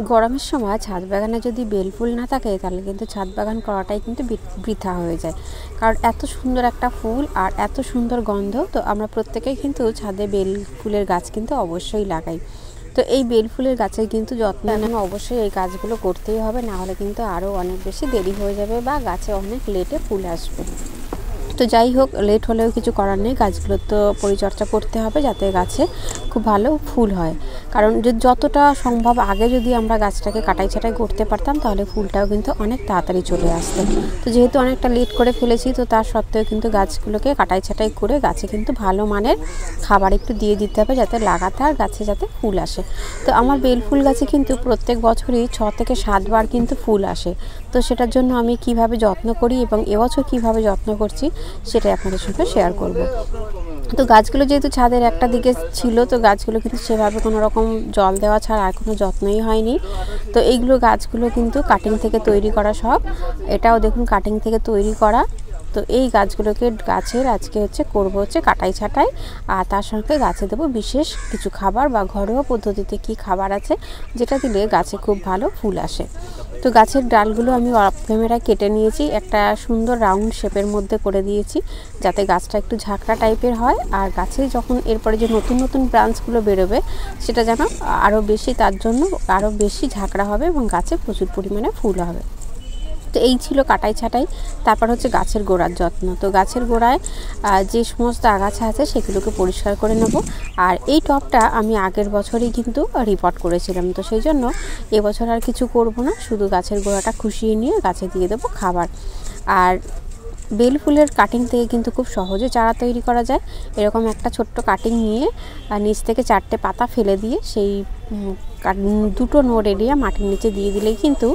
গরমের সময় ছাদ বাগানে যদি বেল ফুল না থাকে তাহলে কিন্তু ছাদ বাগান করাটাই কিন্তু বৃথা হয়ে যায়, কারণ এত সুন্দর একটা ফুল আর এত সুন্দর গন্ধ। তো আমরা প্রত্যেকেই কিন্তু ছাদে বেল ফুলের গাছ কিন্তু অবশ্যই লাগাই। তো এই বেল ফুলের গাছের কিন্তু যত্ন নেওয়া অবশ্যই এই গাছগুলো করতেই হবে, না হলে কিন্তু আরও অনেক বেশি দেরি হয়ে যাবে বা গাছে অনেক লেটে ফুল আসবে। তো যাই হোক, লেট হলেও কিছু করার নেই, গাছগুলোর তো পরিচর্যা করতে হবে যাতে গাছে খুব ভালো ফুল হয়। কারণ যতটা সম্ভব আগে যদি আমরা গাছটাকে কাটাই ছাঁটাই করতে পারতাম তাহলে ফুলটাও কিন্তু অনেক তাড়াতাড়ি চলে আসতো। তো যেহেতু অনেকটা লেট করে ফেলেছি, তো তার সত্ত্বেও কিন্তু গাছগুলোকে কাটাই ছাঁটাই করে গাছে কিন্তু ভালো মানের খাবার একটু দিয়ে দিতে হবে যাতে লাগাতার গাছে যাতে ফুল আসে। তো আমার বেল ফুল গাছে কিন্তু প্রত্যেক বছরই 6 থেকে 7 বার কিন্তু ফুল আসে। তো সেটার জন্য আমি কিভাবে যত্ন করি এবং এবছর কিভাবে যত্ন করছি সেটাই আপনাদের সঙ্গে শেয়ার করব। তো গাছগুলো যেহেতু ছাদের একটা দিকে ছিল, তো গাছগুলো কিন্তু সেভাবে কোনো রকম জল দেওয়া ছাড়া আর কোনো যত্নই হয়নি। তো এইগুলো গাছগুলো কিন্তু কাটিং থেকে তৈরি করা সব, এটাও দেখুন কাটিং থেকে তৈরি করা। তো এই গাছগুলোকে গাছের আজকে করব কাটাই ছাঁটাই, আর তার সঙ্গে গাছে দেবো বিশেষ কিছু খাবার বা ঘরোয়া পদ্ধতিতে কি খাবার আছে যেটা দিলে গাছে খুব ভালো ফুল আসে। তো গাছের ডালগুলো আমি অফ ক্যামেরায় কেটে নিয়েছি, একটা সুন্দর রাউন্ড শেপের মধ্যে করে দিয়েছি যাতে গাছটা একটু ঝাঁকড়া টাইপের হয়, আর গাছে যখন এরপরে যে নতুন নতুন ব্রাঞ্চগুলো বেরোবে সেটা যেন আরও বেশি, তার জন্য আরও বেশি ঝাঁকড়া হবে এবং গাছে প্রচুর পরিমাণে ফুল হবে। তো এই ছিল কাটাই ছাঁটাই। তারপর গাছের গোড়ার যত্ন। তো গাছের গোড়ায় যে সমস্ত আগাছা আছে সেগুলোকে পরিষ্কার করে নেব। আর এই টবটা আমি আগের বছরই কিন্তু রিপোর্ট করেছিলাম, তো সেই জন্য এবছর আর কিছু করব না, শুধু গাছের গোড়াটা খুশিয়ে নিয়ে গাছে দিয়ে দেবো খাবার। আর বেল ফুলের কাটিং থেকে কিন্তু খুব সহজে চারা তৈরি করা যায়। এরকম একটা ছোট্ট কাটিং নিয়ে নিচ থেকে 4টে পাতা ফেলে দিয়ে সেই 2টো নোড এরিয়া মাটির নিচে দিয়ে দিলেই কিন্তু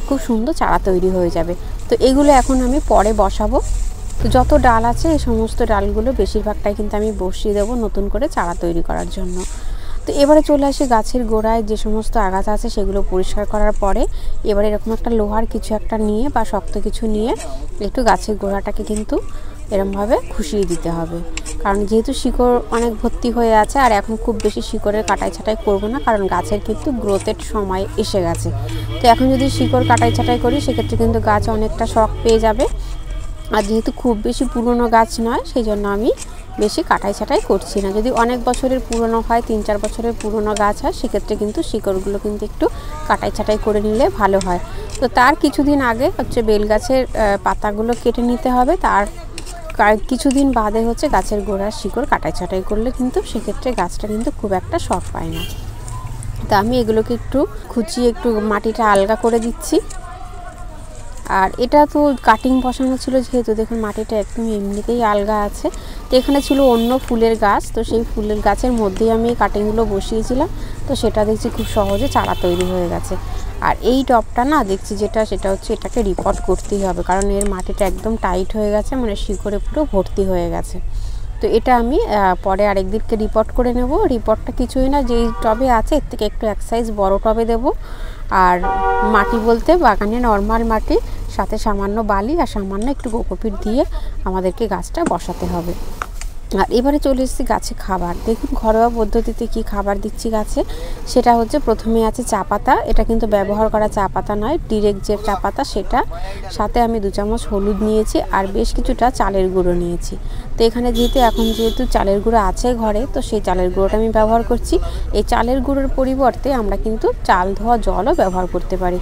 খুব সুন্দর চারা তৈরি হয়ে যাবে। তো এগুলো এখন আমি পরে বসাবো। তো যত ডাল আছে এই সমস্ত ডালগুলো বেশিরভাগটাই কিন্তু আমি বসিয়ে দেবো নতুন করে চারা তৈরি করার জন্য। তো এবারে চলে আসি গাছের গোড়ায় যে সমস্ত আগাছা আছে সেগুলো পরিষ্কার করার পরে এবারে এরকম একটা লোহার কিছু একটা নিয়ে বা শক্ত কিছু নিয়ে একটু গাছের গোড়াটাকে কিন্তু এরমভাবে খুশিয়ে দিতে হবে, কারণ যেহেতু শিকড় অনেক ভর্তি হয়ে আছে আর এখন খুব বেশি শিকড়ের কাটাই ছাঁটাই করব না, কারণ গাছের কিন্তু গ্রোথের সময় এসে গেছে। তো এখন যদি শিকড় কাটাই ছাঁটাই করি সেক্ষেত্রে কিন্তু গাছ অনেকটা শক পেয়ে যাবে, আর যেহেতু খুব বেশি পুরনো গাছ নয় সেই জন্য আমি বেশি কাটাই ছাঁটাই করছি না। যদি অনেক বছরের পুরনো হয়, 3-4 বছরের পুরনো গাছ হয়, সেক্ষেত্রে কিন্তু শিকড়গুলো কিন্তু একটু কাটাই ছাঁটাই করে নিলে ভালো হয়। তো তার কিছুদিন আগে বেল গাছের পাতাগুলো কেটে নিতে হবে, তার কিছুদিন বাদে গাছের গোড়ার শিকড় কাটাই ছাঁটাই করলে কিন্তু সেক্ষেত্রে গাছটা কিন্তু খুব একটা শক পায় না। তো আমি এগুলোকে একটু খুঁচিয়ে একটু মাটিটা আলগা করে দিচ্ছি। আর এটা তো কাটিং বসানো ছিল, যেহেতু দেখুন মাটিটা একদম এমনিতেই আলগা আছে। তো এখানে ছিল অন্য ফুলের গাছ, তো সেই ফুলের গাছের মধ্যেই আমি এই কাটিংগুলো বসিয়েছিলাম। তো সেটা দেখছি খুব সহজে চারা তৈরি হয়ে গেছে। আর এই টবটা না দেখছি সেটা এটাকে রিপোর্ট করতেই হবে, কারণ এর মাটিটা একদম টাইট হয়ে গেছে, মানে শিকড়ে পুরো ভর্তি হয়ে গেছে। তো এটা আমি পরে আরেকদিনকে রিপোর্ট করে নেব। রিপোর্টটা কিছুই না, যেই টবে আছে এর থেকে একটু এক সাইজ বড় টবে দেব। আর মাটি বলতে বাগানে নর্মাল মাটি, সাথে সামান্য বালি আর সামান্য একটু কোকোপিট দিয়ে আমাদেরকে গাছটা বসাতে হবে। আর এবারে চলে এসেছি গাছে খাবার। দেখুন ঘরোয়া পদ্ধতিতে কি খাবার দিচ্ছি গাছে, সেটা প্রথমে আছে চা পাতা। এটা কিন্তু ব্যবহার করা চা পাতা নয়, ডিরেক্ট যে চা পাতা সেটা। সাথে আমি 2 চামচ হলুদ নিয়েছি আর বেশ কিছুটা চালের গুঁড়ো নিয়েছি। তো এখানে যেহেতু চালের গুঁড়ো আছে ঘরে, তো সেই চালের গুঁড়োটা আমি ব্যবহার করছি। এই চালের গুঁড়োর পরিবর্তে আমরা কিন্তু চাল ধোয়া জলও ব্যবহার করতে পারি।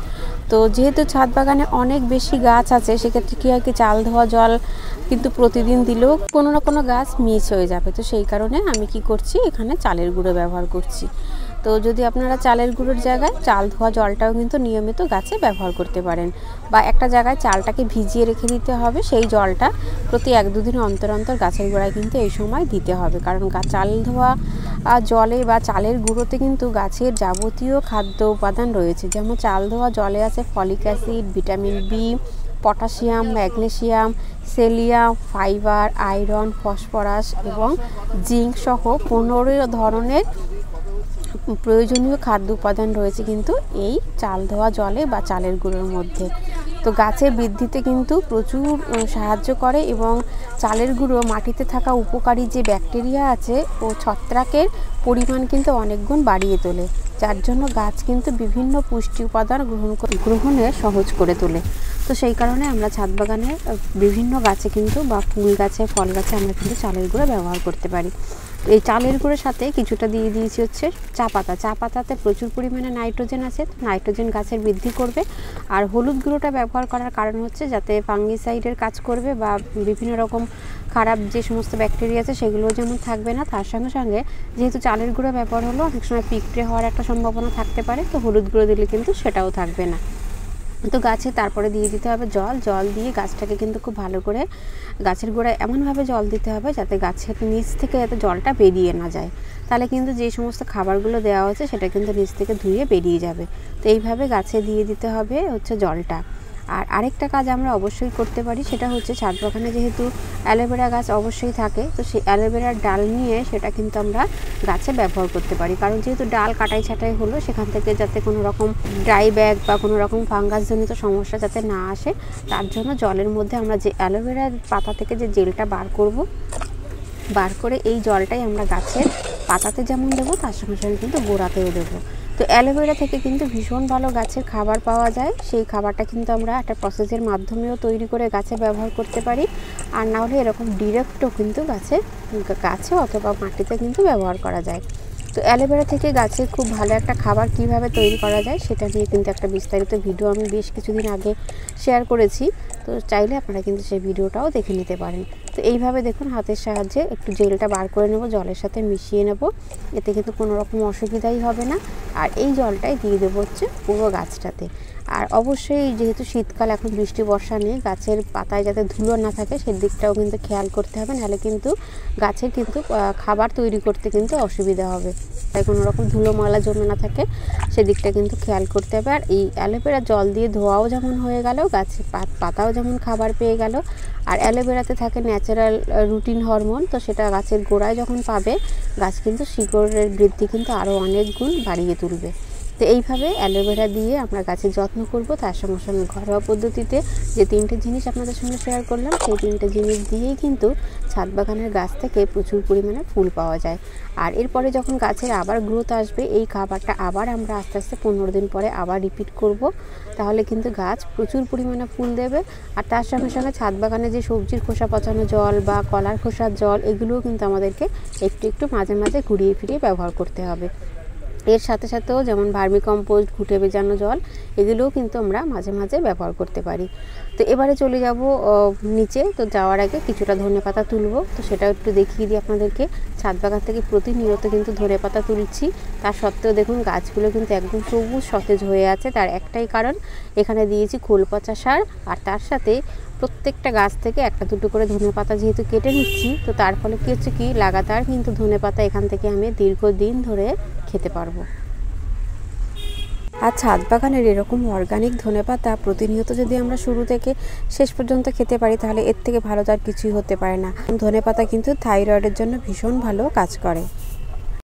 তো যেহেতু ছাদ বাগানে অনেক বেশি গাছ আছে, সেক্ষেত্রে কী হয় কি চাল ধোয়া জল কিন্তু প্রতিদিন দিলেও কোনো না কোনো গাছ মিস হয়ে যাবে। তো সেই কারণে আমি কি করছি, এখানে চালের গুঁড়ো ব্যবহার করছি। তো যদি আপনারা চালের গুঁড়োর জায়গায় চাল ধোয়া জলটাও কিন্তু নিয়মিত গাছে ব্যবহার করতে পারেন, বা একটা জায়গায় চালটাকে ভিজিয়ে রেখে দিতে হবে, সেই জলটা প্রতি 1-2 দিন অন্তর অন্তর গাছের গোড়ায় কিন্তু এই সময় দিতে হবে। কারণ চাল ধোয়া জলে বা চালের গুঁড়োতে কিন্তু গাছের যাবতীয় খাদ্য উপাদান রয়েছে, যেমন চাল ধোয়া জলে আছে folic acid, vitamin B, potassium, magnesium, selenium, fibre, iron, phosphorus এবং জিঙ্ক সহ 15 ধরনের প্রয়োজনীয় খাদ্য উপাদান রয়েছে কিন্তু এই চাল ধোয়া জলে বা চালের গুঁড়োর মধ্যে। তো গাছের বৃদ্ধিতে কিন্তু প্রচুর সাহায্য করে এবং চালের গুঁড়ো মাটিতে থাকা উপকারী যে ব্যাকটেরিয়া আছে ও ছত্রাকের পরিমাণ কিন্তু অনেক গুণ বাড়িয়ে তোলে। যার জন্য গাছ কিন্তু বিভিন্ন পুষ্টি উপাদান গ্রহণে সহজ করে তোলে। তো সেই কারণে আমরা ছাদ বাগানে বিভিন্ন গাছে কিন্তু বা ফুল গাছে ফল গাছে আমরা কিন্তু চালের গুঁড়ো ব্যবহার করতে পারি। এই চালের গুঁড়োর সাথে কিছুটা দিয়ে দিয়েছি হচ্ছে চা পাতা। চা পাতাতে প্রচুর পরিমাণে নাইট্রোজেন আছে, নাইট্রোজেন গাছের বৃদ্ধি করবে। আর হলুদ গুঁড়োটা ব্যবহার করার কারণ হচ্ছে যাতে ফাঙ্গিসাইডের কাজ করবে বা বিভিন্ন রকম খারাপ যে সমস্ত ব্যাকটেরিয়া আছে সেগুলোও যেমন থাকবে না, তার সঙ্গে সঙ্গে যেহেতু চালের গুঁড়ো ব্যবহার হলো অনেক সময় পিঁপড়ে হওয়ার একটা সম্ভাবনা থাকতে পারে, তো হলুদ গুঁড়ো দিলে কিন্তু সেটাও থাকবে না। তো গাছে তারপরে দিয়ে দিতে হবে জল দিয়ে গাছটাকে কিন্তু খুব ভালো করে গাছের গোড়ায় এমনভাবে জল দিতে হবে যাতে গাছের নিচ থেকে যাতে জলটা বেরিয়ে না যায়, তাহলে কিন্তু যে সমস্ত খাবারগুলো দেওয়া হচ্ছে সেটা কিন্তু নিচ থেকে ধুয়ে বেরিয়ে যাবে। তো এইভাবে গাছে দিয়ে দিতে হবে হচ্ছে জলটা। আর আরেকটা কাজ আমরা অবশ্যই করতে পারি, সেটা হচ্ছে ছাদ বাগানে যেহেতু অ্যালোভেরা গাছ অবশ্যই থাকে, তো সেই অ্যালোভেরার ডাল নিয়ে সেটা কিন্তু আমরা গাছে ব্যবহার করতে পারি। কারণ যেহেতু ডাল কাটাই ছাটাই হলো, সেখান থেকে যাতে কোনো রকম ড্রাই ব্যাগ বা কোনো রকম ফাঙ্গাসজনিত সমস্যা যাতে না আসে, তার জন্য জলের মধ্যে আমরা যে অ্যালোভেরার পাতা থেকে যে জেলটা বার করে এই জলটাই আমরা গাছের পাতাতে যেমন দেবো, তার সঙ্গে সঙ্গে কিন্তু গোড়াতেও দেবো। তো অ্যালোভেরা থেকে কিন্তু ভীষণ ভালো গাছের খাবার পাওয়া যায়। সেই খাবারটা কিন্তু আমরা একটা প্রসেসের মাধ্যমেও তৈরি করে গাছে ব্যবহার করতে পারি, আর না হলে এরকম ডিরেক্টও কিন্তু গাছে অথবা মাটিতে কিন্তু ব্যবহার করা যায়। তো অ্যালোভেরা থেকে গাছের খুব ভালো একটা খাবার কিভাবে তৈরি করা যায় সেটা নিয়ে কিন্তু একটা বিস্তারিত ভিডিও আমি বেশ কিছুদিন আগে শেয়ার করেছি, তো চাইলে আপনারা কিন্তু সেই ভিডিওটাও দেখে নিতে পারেন। তো এইভাবে দেখুন হাতের সাহায্যে একটু জেলটা বার করে নেব, জলের সাথে মিশিয়ে নেব, এতে কিন্তু কোনো রকম অসুবিধাই হবে না। আর এই জলটাই দিয়ে দেবো হচ্ছে পুরো গাছটাতে। আর অবশ্যই যেহেতু শীতকাল, এখন বৃষ্টি বর্ষা নেই, গাছের পাতায় যাতে ধুলো না থাকে সেদিকটাও কিন্তু খেয়াল করতে হবে, নাহলে কিন্তু গাছের কিন্তু খাবার তৈরি করতে কিন্তু অসুবিধা হবে। তাই কোনো রকম ধুলো ময়লা জমে না থাকে সেদিকটা কিন্তু খেয়াল করতে হবে। আর এই অ্যালোভেরা জল দিয়ে ধোয়াও যেমন হয়ে গেল, গাছের পাতাও যেমন খাবার পেয়ে গেল, আর অ্যালোভেরাতে থাকে ন্যাচারাল রুটিন হরমোন, তো সেটা গাছের গোড়ায় যখন পাবে গাছ কিন্তু শিকড়ের বৃদ্ধি কিন্তু আরও অনেক গুণ বাড়িয়ে তুলবে। তো এইভাবে অ্যালোভেরা দিয়ে আমরা গাছের যত্ন করব, তার সঙ্গে সঙ্গে ঘরোয়া পদ্ধতিতে যে তিনটে জিনিস আপনাদের সঙ্গে শেয়ার করলাম, সেই তিনটে জিনিস দিয়েই কিন্তু ছাদ বাগানের গাছ থেকে প্রচুর পরিমাণে ফুল পাওয়া যায়। আর এরপরে যখন গাছের আবার গ্রোথ আসবে, এই খাবারটা আবার আমরা আস্তে আস্তে 15 দিন পরে আবার রিপিট করব, তাহলে কিন্তু গাছ প্রচুর পরিমাণে ফুল দেবে। আর তার সঙ্গে সঙ্গে ছাদ বাগানে যে সবজির খোসা পচানো জল বা কলার খোসার জল, এগুলোও কিন্তু আমাদেরকে একটু একটু মাঝে মাঝে ঘুরিয়ে ফিরিয়ে ব্যবহার করতে হবে। এর সাথে সাথেও যেমন ভার্মি কম্পোস্ট, ঘুঁটে ভেজানো জল, এগুলোও কিন্তু আমরা মাঝে মাঝে ব্যবহার করতে পারি। তো এবারে চলে যাব নিচে। তো যাওয়ার আগে কিছুটা ধনেপাতা তুলবো, তো সেটাও একটু দেখিয়ে দিই আপনাদেরকে। ছাদ বাগান থেকে প্রতিনিয়ত কিন্তু ধনেপাতা তুলছি, তার সত্ত্বেও দেখুন গাছগুলো কিন্তু একদম সবুজ সতেজ হয়ে আছে। তার একটাই কারণ, এখানে দিয়েছি খোল পচা সার, আর তার সাথে প্রত্যেকটা গাছ থেকে একটা দুটো করে ধনেপাতা যেহেতু কেটে নিচ্ছি, তো তার ফলে কী হচ্ছে কি লাগাতার কিন্তু ধনেপাতা এখান থেকে আমি দীর্ঘদিন ধরে খেতে পারবো। আর ছাদ বাগানের এরকম অর্গানিক ধনেপাতা প্রতিনিয়ত যদি আমরা শুরু থেকে শেষ পর্যন্ত খেতে পারি, তাহলে এর থেকে ভালো তার কিছুই হতে পারে না। ধনেপাতা কিন্তু থাইরয়েডের জন্য ভীষণ ভালো কাজ করে।